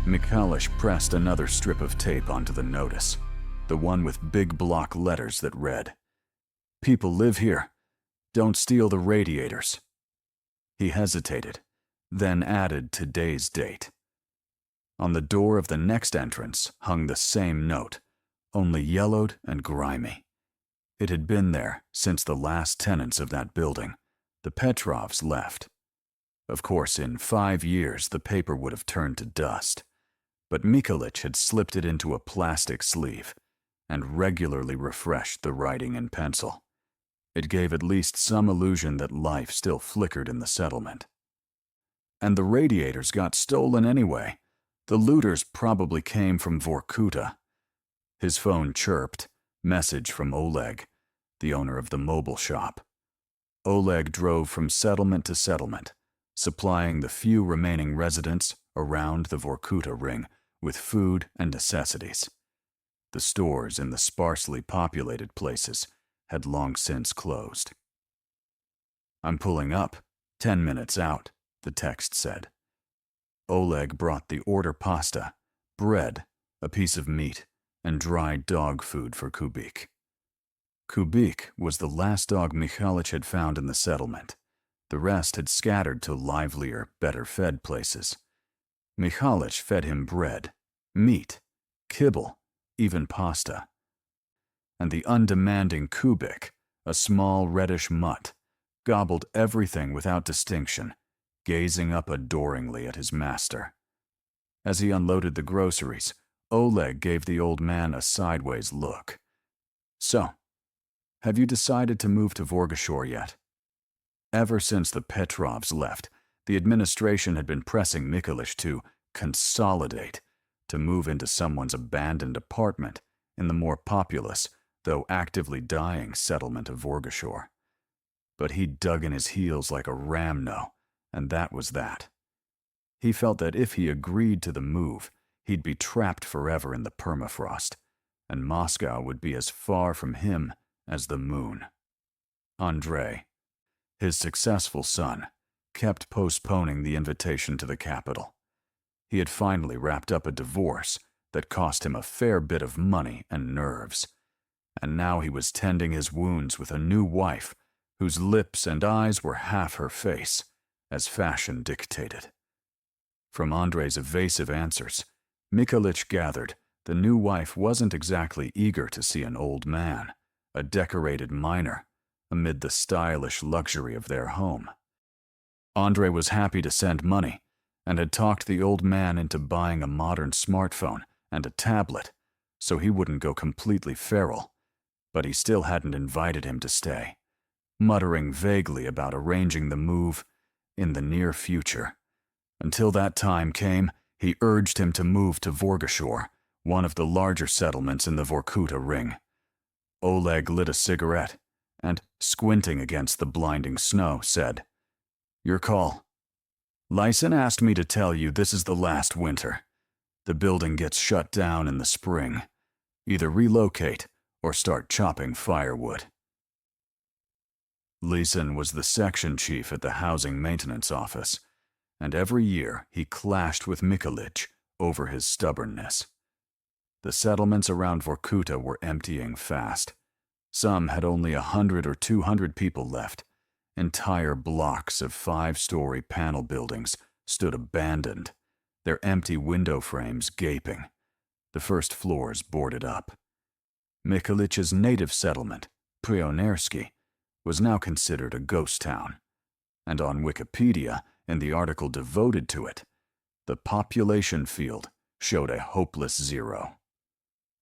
Mikalish pressed another strip of tape onto the notice, the one with big block letters that read, "People live here. Don't steal the radiators." He hesitated, then added today's date. On the door of the next entrance hung the same note, only yellowed and grimy. It had been there since the last tenants of that building, the Petrovs, left. Of course, in 5 years the paper would have turned to dust, but Mikulich had slipped it into a plastic sleeve and regularly refreshed the writing in pencil. It gave at least some illusion that life still flickered in the settlement. And the radiators got stolen anyway. The looters probably came from Vorkuta. His phone chirped, message from Oleg, the owner of the mobile shop. Oleg drove from settlement to settlement, supplying the few remaining residents around the Vorkuta ring with food and necessities. The stores in the sparsely populated places had long since closed. "I'm pulling up, 10 minutes out," the text said. Oleg brought the order pasta, bread, a piece of meat, and dried dog food for Kubik. Kubik was the last dog Mikhalich had found in the settlement. The rest had scattered to livelier, better-fed places. Mikhalich fed him bread, meat, kibble, even pasta. And the undemanding Kubik, a small reddish mutt, gobbled everything without distinction, gazing up adoringly at his master. As he unloaded the groceries, Oleg gave the old man a sideways look. "So, have you decided to move to Vorgashore yet?" Ever since the Petrovs left, the administration had been pressing Mikulich to consolidate, to move into someone's abandoned apartment in the more populous, though actively dying settlement of Vorgashore. But he dug in his heels like a ram no, and that was that. He felt that if he agreed to the move, he'd be trapped forever in the permafrost, and Moscow would be as far from him as the moon. Andrei, his successful son, kept postponing the invitation to the capital. He had finally wrapped up a divorce that cost him a fair bit of money and nerves, and now he was tending his wounds with a new wife whose lips and eyes were half her face, as fashion dictated. From Andrei's evasive answers, Mikulich gathered the new wife wasn't exactly eager to see an old man, a decorated miner, amid the stylish luxury of their home. Andrei was happy to send money, and had talked the old man into buying a modern smartphone and a tablet, so he wouldn't go completely feral, but he still hadn't invited him to stay, muttering vaguely about arranging the move in the near future. Until that time came, he urged him to move to Vorgashore, one of the larger settlements in the Vorkuta ring. Oleg lit a cigarette, and, squinting against the blinding snow, said, "Your call. Lysen asked me to tell you this is the last winter. The building gets shut down in the spring. Either relocate or start chopping firewood." Lysen was the section chief at the housing maintenance office, and every year he clashed with Mikulich over his stubbornness. The settlements around Vorkuta were emptying fast. Some had only 100 or 200 people left. Entire blocks of 5-story panel buildings stood abandoned, their empty window frames gaping, the first floors boarded up. Mikulich's native settlement, Prionersky, was now considered a ghost town, and on Wikipedia, in the article devoted to it, the population field showed a hopeless 0.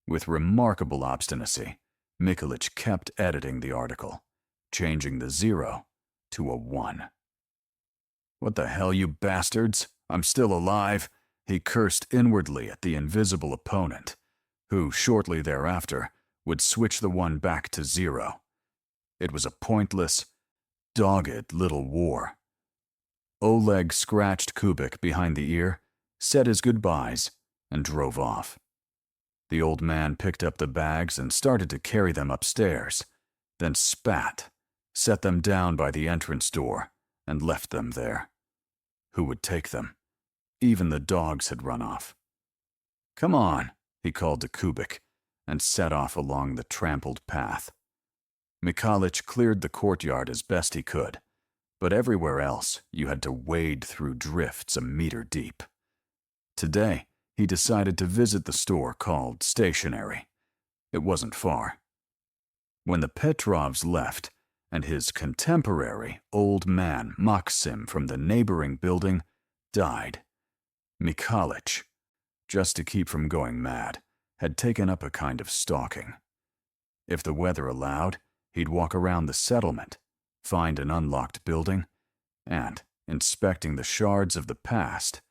With remarkable obstinacy, Mikulich kept editing the article, changing the 0 to a 1. "What the hell, you bastards? I'm still alive," he cursed inwardly at the invisible opponent, who, shortly thereafter, would switch the 1 back to 0. It was a pointless, dogged little war. Oleg scratched Kubik behind the ear, said his goodbyes, and drove off. The old man picked up the bags and started to carry them upstairs, then spat, set them down by the entrance door, and left them there. Who would take them? Even the dogs had run off. "Come on," he called to Kubik, and set off along the trampled path. Mihalik cleared the courtyard as best he could, but everywhere else you had to wade through drifts a meter deep. Today, he decided to visit the store called Stationery. It wasn't far. When the Petrovs left, and his contemporary, old man Maxim from the neighboring building, died, Mihalik, just to keep from going mad, had taken up a kind of stalking. If the weather allowed, he'd walk around the settlement, find an unlocked building, and, inspecting the shards of the past,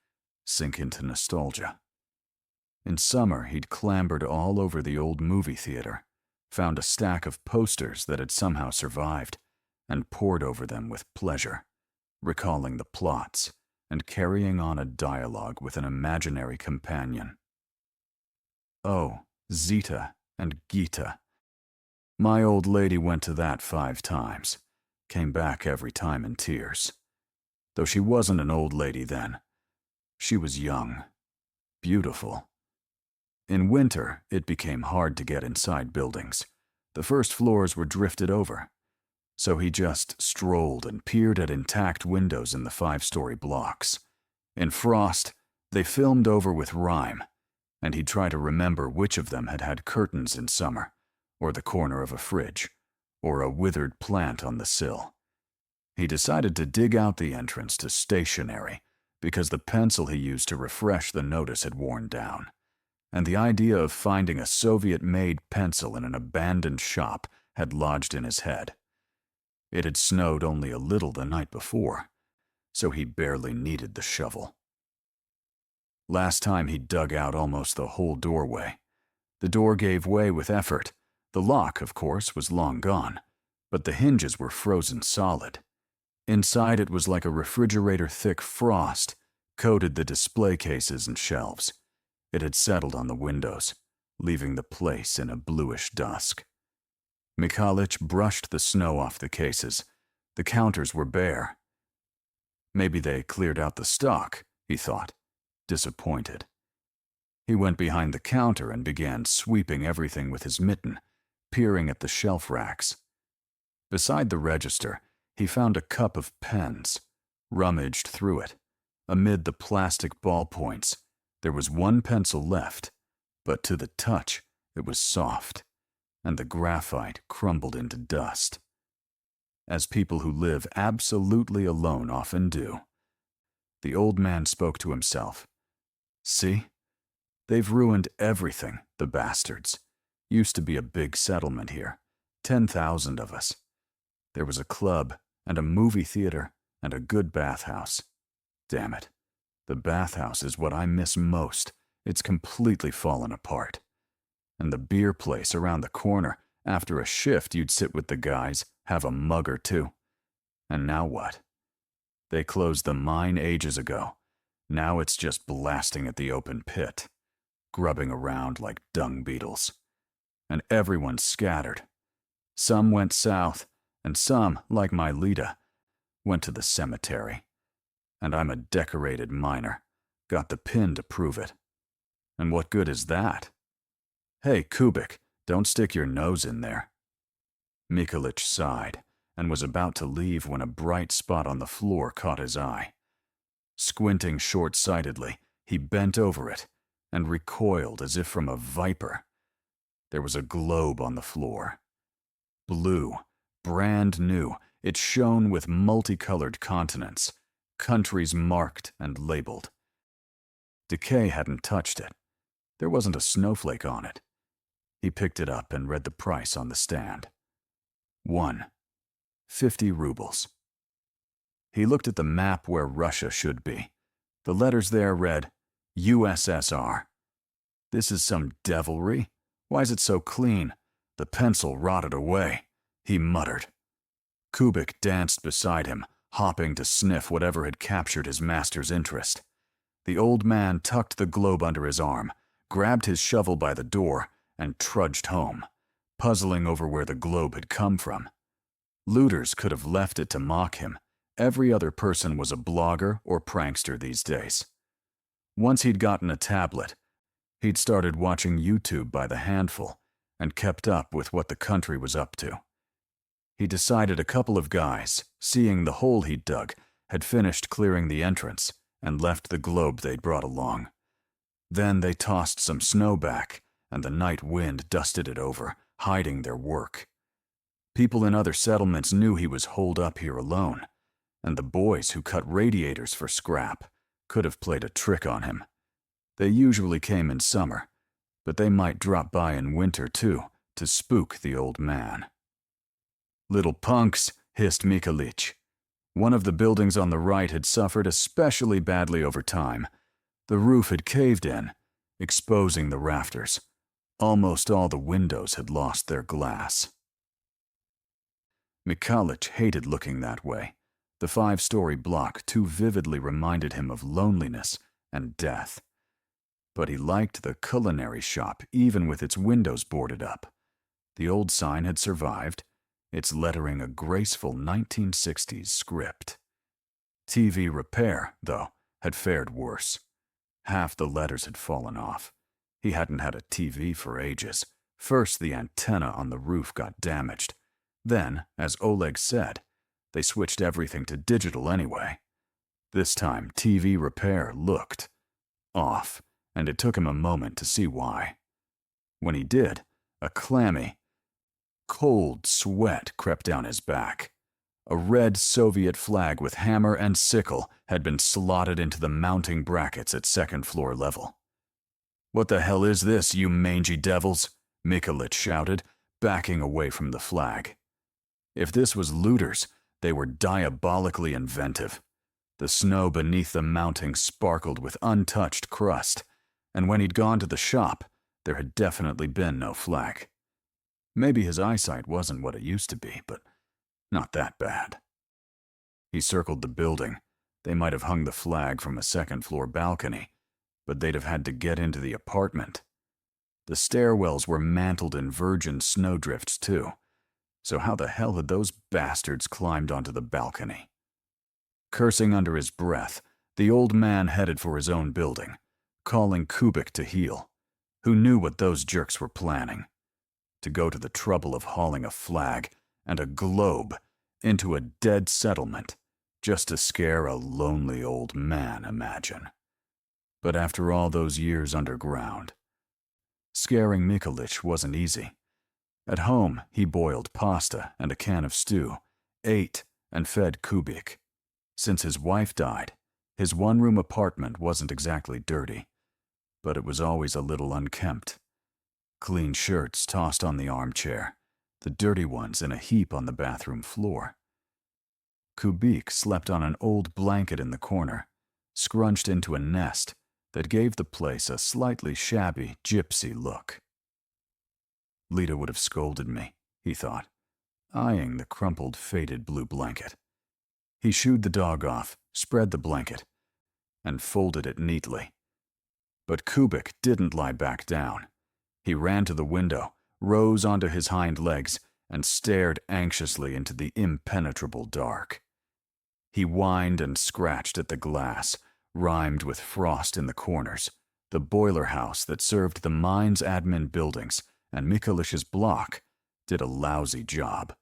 sink into nostalgia. In summer, he'd clambered all over the old movie theater, found a stack of posters that had somehow survived, and pored over them with pleasure, recalling the plots and carrying on a dialogue with an imaginary companion. Oh, Zita and Gita. My old lady went to that 5 times, came back every time in tears. Though she wasn't an old lady then. She was young, beautiful. In winter, it became hard to get inside buildings. The first floors were drifted over. So he just strolled and peered at intact windows in the 5-story blocks. In frost, they filmed over with rime, and he'd try to remember which of them had had curtains in summer, or the corner of a fridge, or a withered plant on the sill. He decided to dig out the entrance to Stationery because the pencil he used to refresh the notice had worn down, and the idea of finding a Soviet-made pencil in an abandoned shop had lodged in his head. It had snowed only a little the night before, so he barely needed the shovel. Last time he dug out almost the whole doorway. The door gave way with effort. The lock, of course, was long gone, but the hinges were frozen solid. Inside it was like a refrigerator-thick frost coated the display cases and shelves. It had settled on the windows, leaving the place in a bluish dusk. Mihalik brushed the snow off the cases. The counters were bare. Maybe they cleared out the stock, he thought, disappointed. He went behind the counter and began sweeping everything with his mitten, peering at the shelf racks. Beside the register, he found a cup of pens, rummaged through it. Amid the plastic ballpoints, there was one pencil left, but to the touch, it was soft, and the graphite crumbled into dust. As people who live absolutely alone often do. The old man spoke to himself. See? They've ruined everything, the bastards. Used to be a big settlement here. 10,000 of us. There was a club, and a movie theater, and a good bathhouse. Damn it. The bathhouse is what I miss most. It's completely fallen apart. And the beer place around the corner, after a shift you'd sit with the guys, have a mug or two. And now what? They closed the mine ages ago. Now it's just blasting at the open pit, grubbing around like dung beetles. And everyone's scattered. Some went south, and some, like my Lita, went to the cemetery. And I'm a decorated miner. Got the pin to prove it. And what good is that? Hey, Kubik, don't stick your nose in there. Mihalik sighed and was about to leave when a bright spot on the floor caught his eye. Squinting short-sightedly, he bent over it and recoiled as if from a viper. There was a globe on the floor. Blue, brand new, it shone with multicolored continents, countries marked and labeled. Decay hadn't touched it. There wasn't a snowflake on it. He picked it up and read the price on the stand. 50 rubles. He looked at the map where Russia should be. The letters there read, USSR. This is some devilry? Why is it so clean? The pencil rotted away, he muttered. Kubik danced beside him, hopping to sniff whatever had captured his master's interest. The old man tucked the globe under his arm, grabbed his shovel by the door, and trudged home, puzzling over where the globe had come from. Looters could have left it to mock him. Every other person was a blogger or prankster these days. Once he'd gotten a tablet, He'd started watching YouTube by the handful and kept up with what the country was up to. He decided a couple of guys, seeing the hole he'd dug, had finished clearing the entrance and left the globe they'd brought along. Then they tossed some snow back, and the night wind dusted it over, hiding their work. People in other settlements knew he was holed up here alone, and the boys who cut radiators for scrap could have played a trick on him. They usually came in summer, but they might drop by in winter too, to spook the old man. "Little punks," hissed Mikulich. One of the buildings on the right had suffered especially badly over time. The roof had caved in, exposing the rafters. Almost all the windows had lost their glass. Mikulich hated looking that way. The 5-story block too vividly reminded him of loneliness and death. But he liked the culinary shop even with its windows boarded up. The old sign had survived, its lettering a graceful 1960s script. TV repair, though, had fared worse. Half the letters had fallen off. He hadn't had a TV for ages. First, the antenna on the roof got damaged. Then, as Oleg said, they switched everything to digital anyway. This time, TV repair looked off, and it took him a moment to see why. When he did, a clammy, cold sweat crept down his back. A red Soviet flag with hammer and sickle had been slotted into the mounting brackets at second-floor level. "What the hell is this, you mangy devils?" Mikulich shouted, backing away from the flag. If this was looters, they were diabolically inventive. The snow beneath the mounting sparkled with untouched crust, and when he'd gone to the shop, there had definitely been no flag. Maybe his eyesight wasn't what it used to be, but not that bad. He circled the building. They might have hung the flag from a second-floor balcony, but they'd have had to get into the apartment. The stairwells were mantled in virgin snowdrifts, too. So how the hell had those bastards climbed onto the balcony? Cursing under his breath, the old man headed for his own building, calling Kubik to heel. Who knew what those jerks were planning? To go to the trouble of hauling a flag and a globe into a dead settlement just to scare a lonely old man, imagine. But after all those years underground, scaring Mikulich wasn't easy. At home, he boiled pasta and a can of stew, ate and fed Kubik. Since his wife died, his one-room apartment wasn't exactly dirty, but it was always a little unkempt. Clean shirts tossed on the armchair, the dirty ones in a heap on the bathroom floor. Kubik slept on an old blanket in the corner, scrunched into a nest that gave the place a slightly shabby gypsy look. Lita would have scolded me, he thought, eyeing the crumpled, faded blue blanket. He shooed the dog off, spread the blanket, and folded it neatly. But Kubik didn't lie back down. He ran to the window, rose onto his hind legs, and stared anxiously into the impenetrable dark. He whined and scratched at the glass, rimed with frost in the corners, the boiler house that served the mine's admin buildings, and Mikulich's block did a lousy job,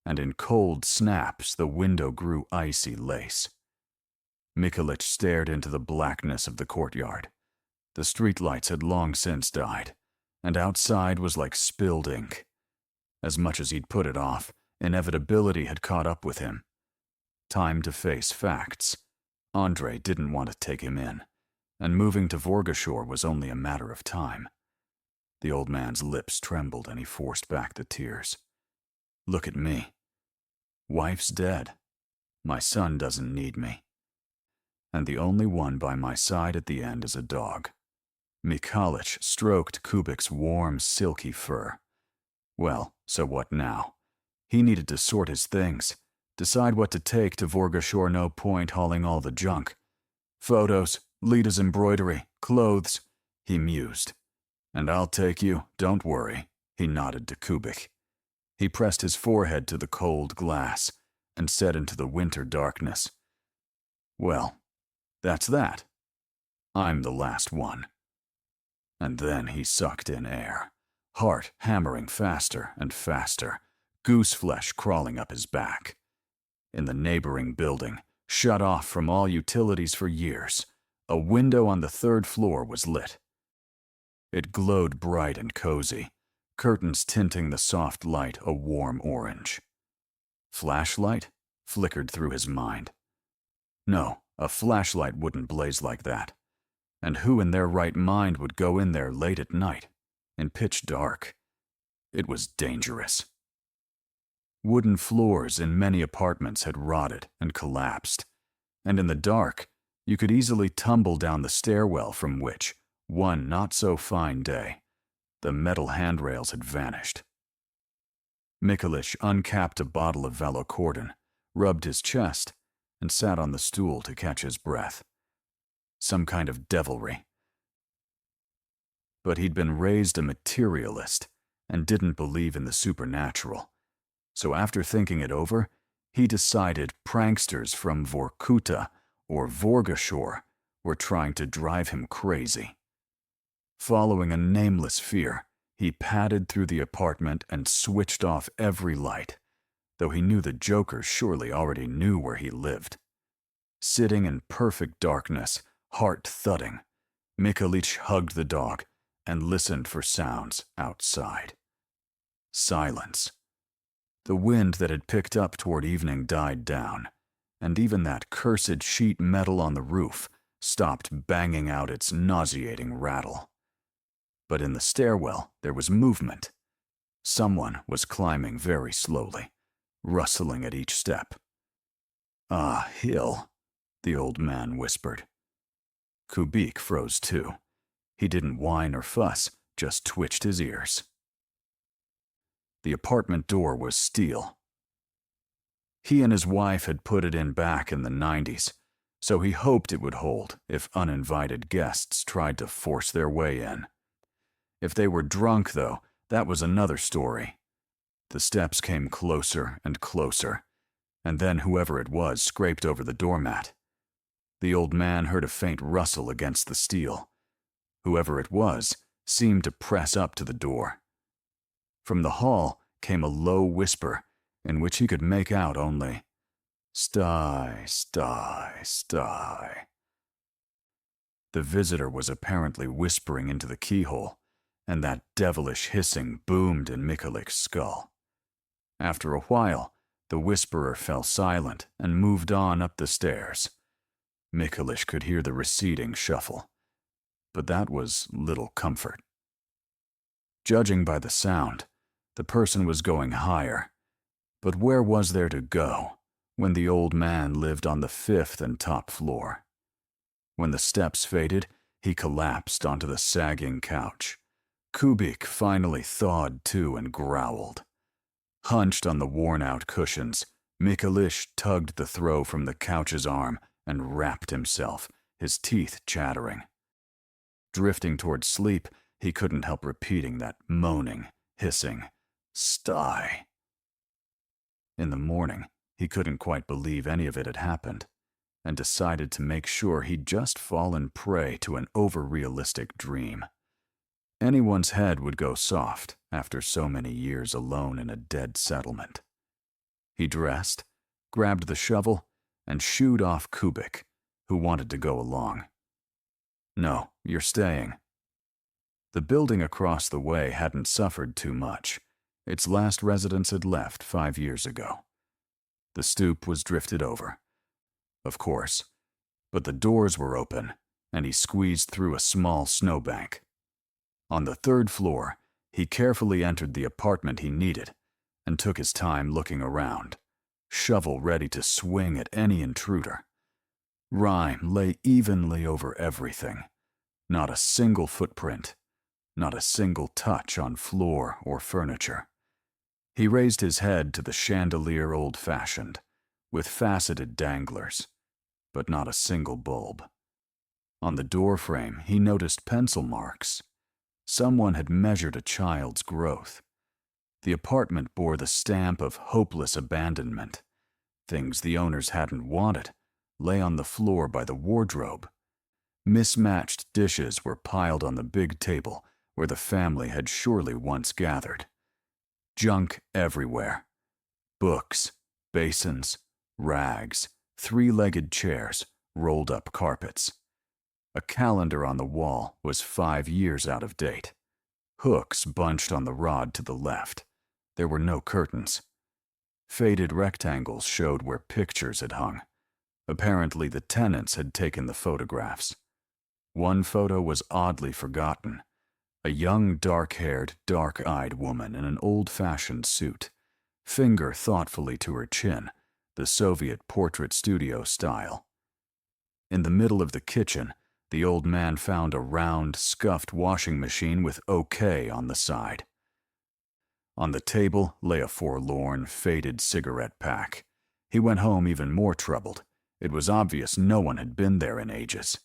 and in cold snaps the window grew icy lace. Mikulich stared into the blackness of the courtyard. The streetlights had long since died, and outside was like spilled ink. As much as he'd put it off, inevitability had caught up with him. Time to face facts. Andre didn't want to take him in, and moving to Vorgashore was only a matter of time. The old man's lips trembled and he forced back the tears. Look at me. Wife's dead. My son doesn't need me. And the only one by my side at the end is a dog. Mikulich stroked Kubik's warm, silky fur. Well, so what now? He needed to sort his things, decide what to take to Vorgashore. No point hauling all the junk. Photos, Lita's embroidery, clothes, he mused. And I'll take you, don't worry, he nodded to Kubik. He pressed his forehead to the cold glass and said into the winter darkness, "Well, that's that. I'm the last one." and then he sucked in air, heart hammering faster and faster, goose flesh crawling up his back. In the neighboring building, shut off from all utilities for years, a window on the 3rd floor was lit. It glowed bright and cozy, curtains tinting the soft light a warm orange. Flashlight flickered through his mind. No, a flashlight wouldn't blaze like that. And who in their right mind would go in there late at night, in pitch dark? It was dangerous. Wooden floors in many apartments had rotted and collapsed, and in the dark, you could easily tumble down the stairwell from which, one not-so-fine day, the metal handrails had vanished. Mikulish uncapped a bottle of Valocordon, rubbed his chest, and sat on the stool to catch his breath. Some kind of devilry. But he'd been raised a materialist and didn't believe in the supernatural. So after thinking it over, he decided pranksters from Vorkuta or Vorgashore were trying to drive him crazy. Following a nameless fear, he padded through the apartment and switched off every light, though he knew the Joker surely already knew where he lived. Sitting in perfect darkness, heart thudding, Mikulish hugged the dog and listened for sounds outside. Silence. The wind that had picked up toward evening died down, and even that cursed sheet metal on the roof stopped banging out its nauseating rattle. But in the stairwell there was movement. Someone was climbing very slowly, rustling at each step. "Ah, Hill," the old man whispered. Kubik froze too. He didn't whine or fuss, just twitched his ears. The apartment door was steel. He and his wife had put it in back in the 90s, so he hoped it would hold if uninvited guests tried to force their way in. If they were drunk, though, that was another story. The steps came closer and closer, and then whoever it was scraped over the doormat. The old man heard a faint rustle against the steel. Whoever it was seemed to press up to the door. From the hall came a low whisper in which he could make out only, "Sty, sty, sty." The visitor was apparently whispering into the keyhole, and that devilish hissing boomed in Mikulish's skull. After a while, the whisperer fell silent and moved on up the stairs. Mikulish could hear the receding shuffle, but that was little comfort. Judging by the sound, the person was going higher, but where was there to go when the old man lived on the 5th and top floor? When the steps faded, he collapsed onto the sagging couch. Kubik finally thawed to and growled. Hunched on the worn-out cushions, Mikulish tugged the throw from the couch's arm and wrapped himself, his teeth chattering. Drifting toward sleep, he couldn't help repeating that moaning, hissing, "Sty." In the morning, he couldn't quite believe any of it had happened, and decided to make sure he'd just fallen prey to an over-realistic dream. Anyone's head would go soft after so many years alone in a dead settlement. He dressed, grabbed the shovel, and shooed off Kubik, who wanted to go along. "No, you're staying." The building across the way hadn't suffered too much. Its last residents had left 5 years ago. The stoop was drifted over, of course, but the doors were open, and he squeezed through a small snowbank. On the 3rd floor, he carefully entered the apartment he needed and took his time looking around, shovel ready to swing at any intruder. Rime lay evenly over everything. Not a single footprint, not a single touch on floor or furniture. He raised his head to the chandelier old-fashioned, with faceted danglers, but not a single bulb. On the doorframe, he noticed pencil marks. Someone had measured a child's growth. The apartment bore the stamp of hopeless abandonment. Things the owners hadn't wanted lay on the floor by the wardrobe. Mismatched dishes were piled on the big table where the family had surely once gathered. Junk everywhere. Books, basins, rags, three-legged chairs, rolled-up carpets. A calendar on the wall was 5 years out of date. Hooks bunched on the rod to the left. There were no curtains. Faded rectangles showed where pictures had hung. Apparently, the tenants had taken the photographs. One photo was oddly forgotten. A young, dark-haired, dark-eyed woman in an old-fashioned suit, finger thoughtfully to her chin, the Soviet portrait studio style. In the middle of the kitchen, the old man found a round, scuffed washing machine with OK on the side. On the table lay a forlorn, faded cigarette pack. He went home even more troubled. It was obvious no one had been there in ages.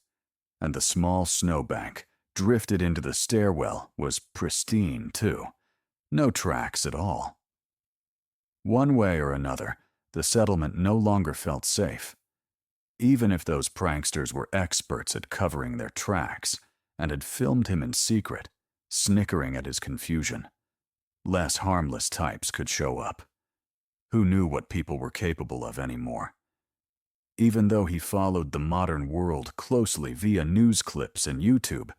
And the small snowbank, drifted into the stairwell, was pristine, too. No tracks at all. One way or another, the settlement no longer felt safe. Even if those pranksters were experts at covering their tracks and had filmed him in secret, snickering at his confusion, less harmless types could show up. Who knew what people were capable of anymore? Even though he followed the modern world closely via news clips and YouTube,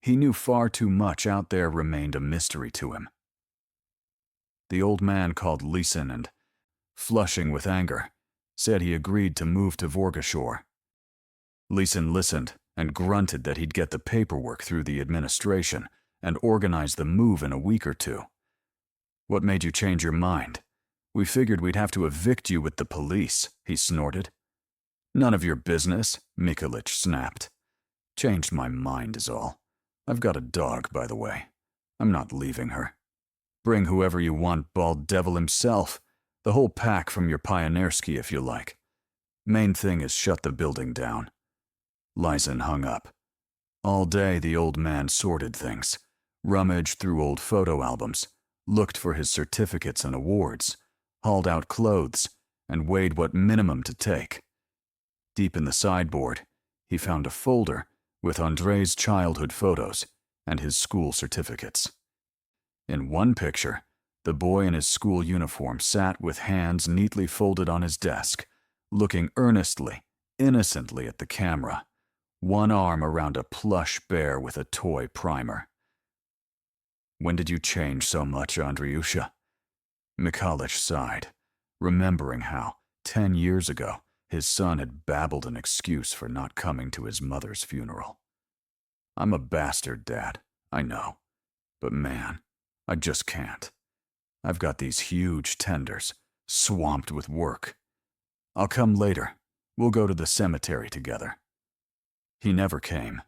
he knew far too much out there remained a mystery to him. The old man called Leeson and, flushing with anger, said he agreed to move to Vorgashore. Leeson listened and grunted that he'd get the paperwork through the administration and organize the move in a week or two. "What made you change your mind? We figured we'd have to evict you with the police," he snorted. "None of your business," Mikulich snapped. "Changed my mind is all. I've got a dog, by the way. I'm not leaving her. Bring whoever you want, bald devil himself. The whole pack from your Pioneersky if you like. Main thing is shut the building down." Lysen hung up. All day the old man sorted things, rummaged through old photo albums, looked for his certificates and awards, hauled out clothes, and weighed what minimum to take. Deep in the sideboard, he found a folder with Andrei's childhood photos and his school certificates. In one picture, the boy in his school uniform sat with hands neatly folded on his desk, looking earnestly, innocently at the camera, one arm around a plush bear with a toy primer. "When did you change so much, Andreyusha?" Mikulich sighed, remembering how, 10 years ago, his son had babbled an excuse for not coming to his mother's funeral. "I'm a bastard, Dad, I know. But man, I just can't. I've got these huge tenders, swamped with work. I'll come later. We'll go to the cemetery together." He never came.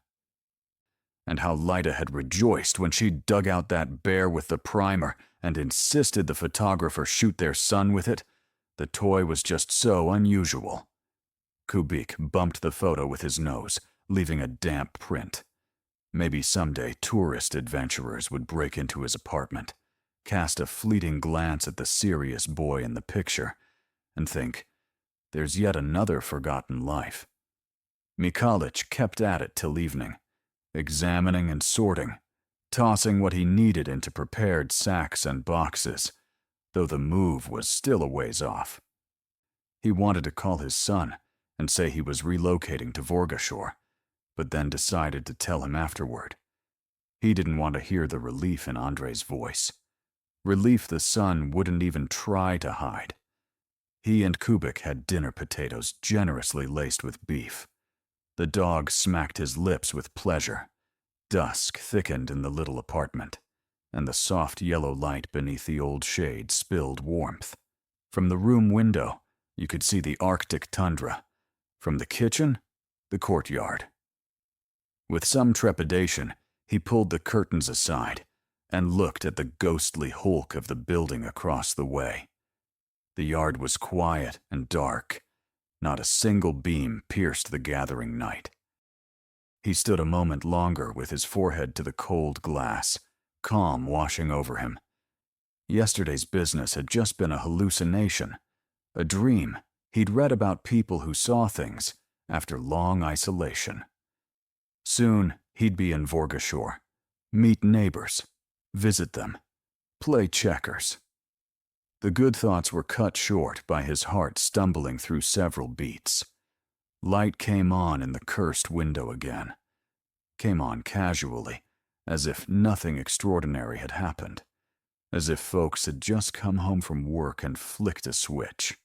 And how Lyda had rejoiced when she dug out that bear with the primer and insisted the photographer shoot their son with it. The toy was just so unusual. Kubik bumped the photo with his nose, leaving a damp print. Maybe someday tourist adventurers would break into his apartment, cast a fleeting glance at the serious boy in the picture, and think, there's yet another forgotten life. Mikulich kept at it till evening, examining and sorting, tossing what he needed into prepared sacks and boxes, though the move was still a ways off. He wanted to call his son and say he was relocating to Vorgashore, but then decided to tell him afterward. He didn't want to hear the relief in Andrei's voice. Relief the son wouldn't even try to hide. He and Kubik had dinner potatoes generously laced with beef. The dog smacked his lips with pleasure. Dusk thickened in the little apartment, and the soft yellow light beneath the old shade spilled warmth. From the room window, you could see the Arctic tundra. From the kitchen, the courtyard. With some trepidation, he pulled the curtains aside and looked at the ghostly hulk of the building across the way. The yard was quiet and dark. Not a single beam pierced the gathering night. He stood a moment longer with his forehead to the cold glass, calm washing over him. Yesterday's business had just been a hallucination, a dream he'd read about people who saw things after long isolation. Soon, he'd be in Vorgashore, meet neighbors, visit them, play checkers. The good thoughts were cut short by his heart stumbling through several beats. Light came on in the cursed window again. Came on casually, as if nothing extraordinary had happened. As if folks had just come home from work and flicked a switch.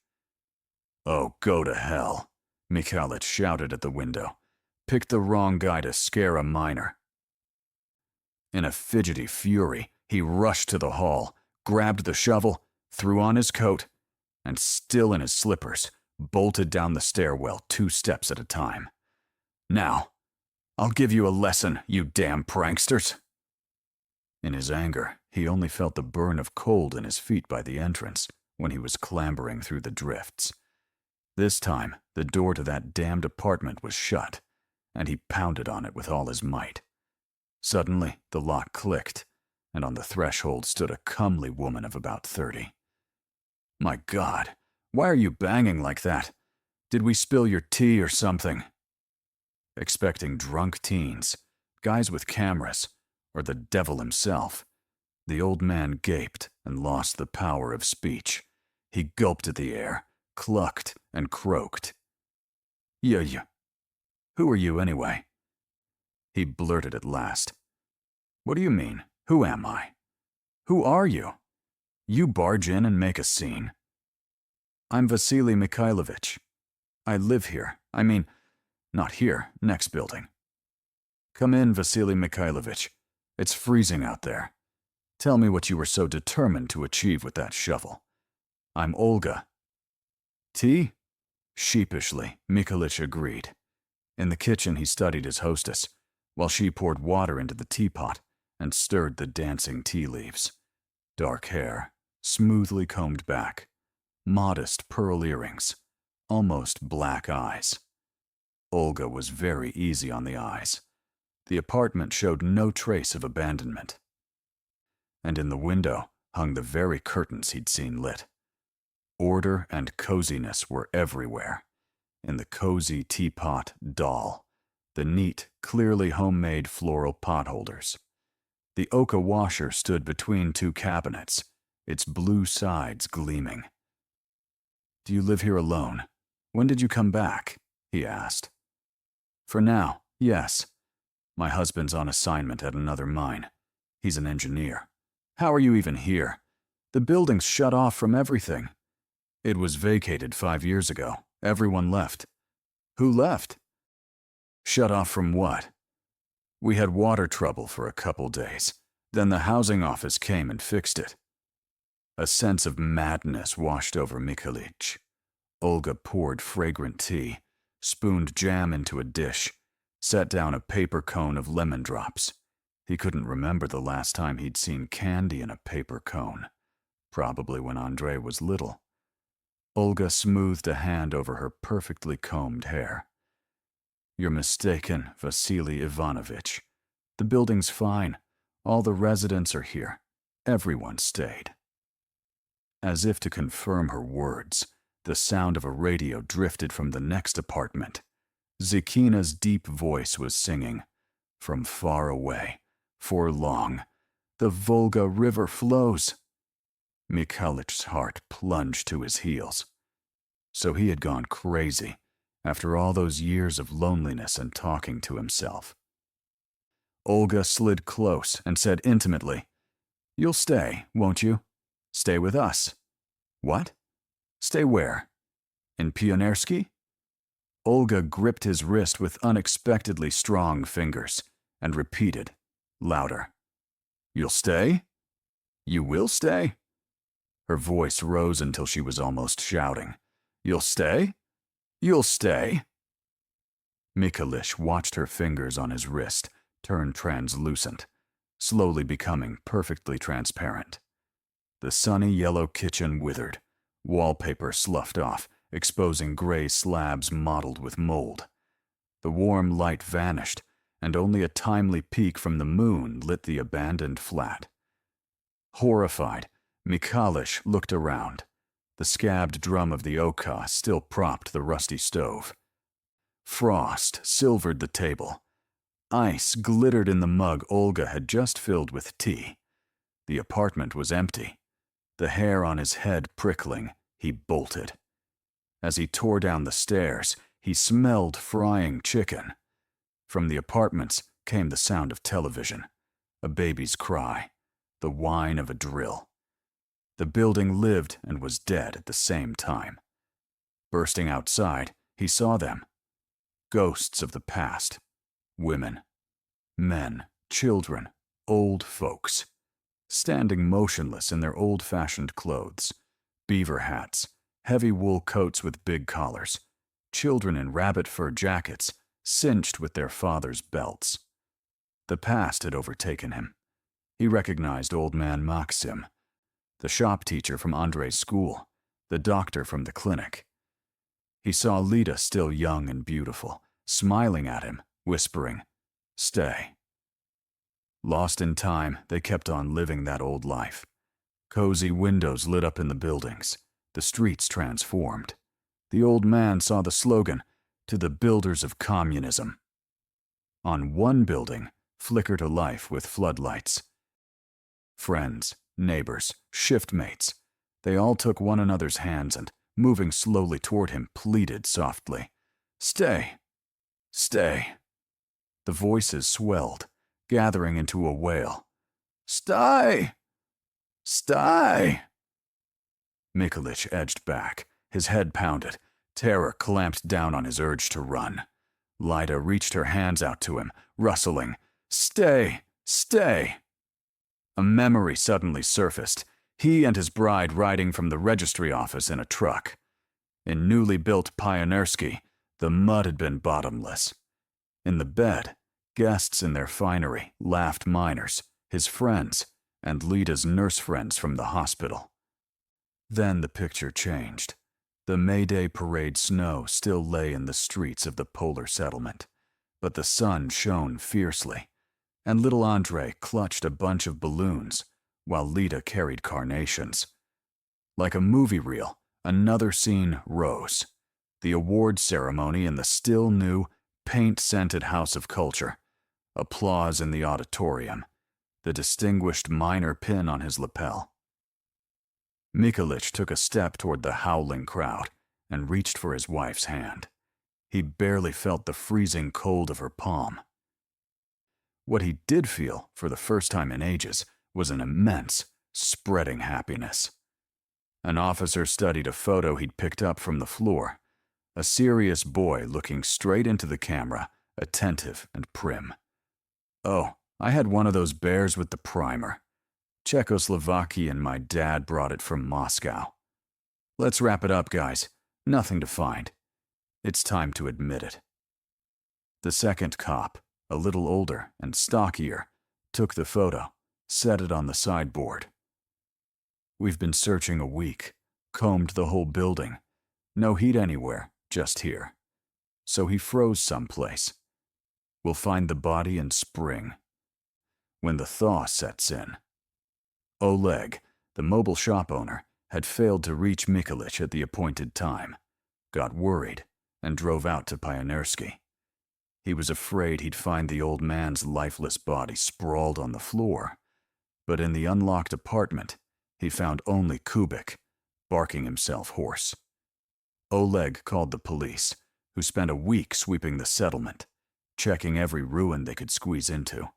"Oh, go to hell," Mikhalich shouted at the window. "Picked the wrong guy to scare a minor." In a fidgety fury, he rushed to the hall, grabbed the shovel, threw on his coat, and still in his slippers, bolted down the stairwell 2 steps at a time. "Now, I'll give you a lesson, you damn pranksters." In his anger, he only felt the burn of cold in his feet by the entrance when he was clambering through the drifts. This time, the door to that damned apartment was shut, and he pounded on it with all his might. Suddenly, the lock clicked, and on the threshold stood a comely woman of about 30. "My God, why are you banging like that? Did we spill your tea or something?" Expecting drunk teens, guys with cameras, or the devil himself, the old man gaped and lost the power of speech. He gulped at the air, clucked, and croaked. "You. Who are you anyway?" He blurted at last. "What do you mean? Who am I? Who are you? You barge in and make a scene." "I'm Vasily Mikhailovich. I live here. I mean, not here, next building." "Come in, Vasily Mikhailovich. It's freezing out there. Tell me what you were so determined to achieve with that shovel." "I'm Olga." "Tea?" Sheepishly, Mikhalich agreed. In the kitchen, he studied his hostess, while she poured water into the teapot and stirred the dancing tea leaves. Dark hair, smoothly combed back, modest pearl earrings, almost black eyes. Olga was very easy on the eyes. The apartment showed no trace of abandonment. And in the window hung the very curtains he'd seen lit. Order and coziness were everywhere. In the cozy teapot doll, the neat, clearly homemade floral potholders. The Oka washer stood between 2 cabinets, its blue sides gleaming. "Do you live here alone? When did you come back?" he asked. "For now, yes. My husband's on assignment at another mine. He's an engineer. How are you even here? The building's shut off from everything. It was vacated 5 years ago. Everyone left." "Who left?" "Shut off from what?" "We had water trouble for a couple days. Then the housing office came and fixed it." A sense of madness washed over Mikhalich. Olga poured fragrant tea, spooned jam into a dish, set down a paper cone of lemon drops. He couldn't remember the last time he'd seen candy in a paper cone. Probably when Andrei was little. Olga smoothed a hand over her perfectly combed hair. "You're mistaken, Vasily Ivanovich. The building's fine. All the residents are here. Everyone stayed." As if to confirm her words, the sound of a radio drifted from the next apartment. Zikina's deep voice was singing, "From far away, for long, the Volga River flows." Mikhalich's heart plunged to his heels. So he had gone crazy after all those years of loneliness and talking to himself. Olga slid close and said intimately, "You'll stay, won't you? Stay with us." "What? Stay where? In Pionersky?" Olga gripped his wrist with unexpectedly strong fingers and repeated, louder, "You'll stay? You will stay?" Her voice rose until she was almost shouting, "You'll stay? You'll stay?" Mikhalich watched her fingers on his wrist turn translucent, slowly becoming perfectly transparent. The sunny yellow kitchen withered, wallpaper sloughed off, exposing gray slabs mottled with mold. The warm light vanished, and only a timely peek from the moon lit the abandoned flat. Horrified, Mikhalich looked around. The scabbed drum of the Oka still propped the rusty stove. Frost silvered the table. Ice glittered in the mug Olga had just filled with tea. The apartment was empty. The hair on his head prickling, he bolted. As he tore down the stairs, he smelled frying chicken. From the apartments came the sound of television, a baby's cry, the whine of a drill. The building lived and was dead at the same time. Bursting outside, he saw them. Ghosts of the past. Women, men, children, old folks, standing motionless in their old-fashioned clothes, beaver hats, heavy wool coats with big collars, children in rabbit fur jackets, cinched with their fathers' belts. The past had overtaken him. He recognized old man Maxim, the shop teacher from Andre's school, the doctor from the clinic. He saw Lita still young and beautiful, smiling at him, whispering, "Stay." Lost in time, they kept on living that old life. Cozy windows lit up in the buildings, the streets transformed. The old man saw the slogan, "To the builders of communism." On one building, flickered to life with floodlights. Friends, neighbors, shiftmates, they all took one another's hands and, moving slowly toward him, pleaded softly, "Stay, stay." The voices swelled, gathering into a wail. "Stay! Stay!" Mikulich edged back, his head pounded. Terror clamped down on his urge to run. Lida reached her hands out to him, rustling, "Stay! Stay!" A memory suddenly surfaced, he and his bride riding from the registry office in a truck. In newly built Pioneersky, the mud had been bottomless. In the bed, guests in their finery, laughed miners, his friends, and Lida's nurse friends from the hospital. Then the picture changed. The May Day parade snow still lay in the streets of the polar settlement, but the sun shone fiercely, and little Andre clutched a bunch of balloons while Lita carried carnations. Like a movie reel, another scene rose. The award ceremony in the still new, paint-scented House of Culture. Applause in the auditorium. The distinguished minor pin on his lapel. Mikulich took a step toward the howling crowd and reached for his wife's hand. He barely felt the freezing cold of her palm. What he did feel, for the first time in ages, was an immense, spreading happiness. An officer studied a photo he'd picked up from the floor. A serious boy looking straight into the camera, attentive and prim. "Oh, I had one of those bears with the primer. Czechoslovakia and my dad brought it from Moscow. Let's wrap it up, guys. Nothing to find. It's time to admit it." The second cop, a little older and stockier, took the photo, set it on the sideboard. "We've been searching a week, combed the whole building. No heat anywhere, just here. So he froze someplace. We'll find the body in spring, when the thaw sets in." Oleg, the mobile shop owner, had failed to reach Mikulich at the appointed time, got worried, and drove out to Pioneersky. He was afraid he'd find the old man's lifeless body sprawled on the floor, but in the unlocked apartment, he found only Kubik, barking himself hoarse. Oleg called the police, who spent a week sweeping the settlement, checking every ruin they could squeeze into.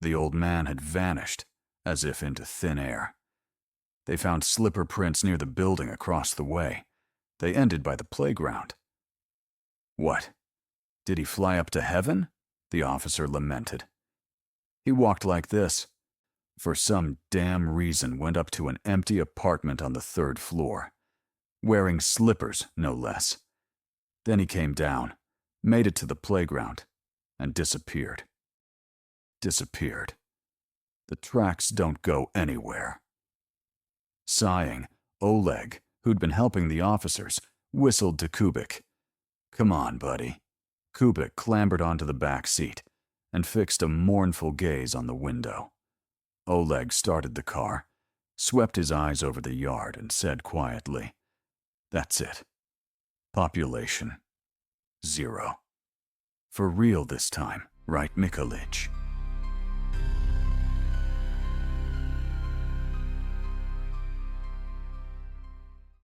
The old man had vanished, as if into thin air. They found slipper prints near the building across the way. They ended by the playground. "What? Did he fly up to heaven?" the officer lamented. "He walked like this. For some damn reason went up to an empty apartment on the 3rd floor. Wearing slippers, no less. Then he came down, made it to the playground, and disappeared. Disappeared. The tracks don't go anywhere." Sighing, Oleg, who'd been helping the officers, whistled to Kubik. "Come on, buddy." Kubik clambered onto the back seat and fixed a mournful gaze on the window. Oleg started the car, swept his eyes over the yard, and said quietly, "That's it. Population, 0. For real this time. Right, Mikulich?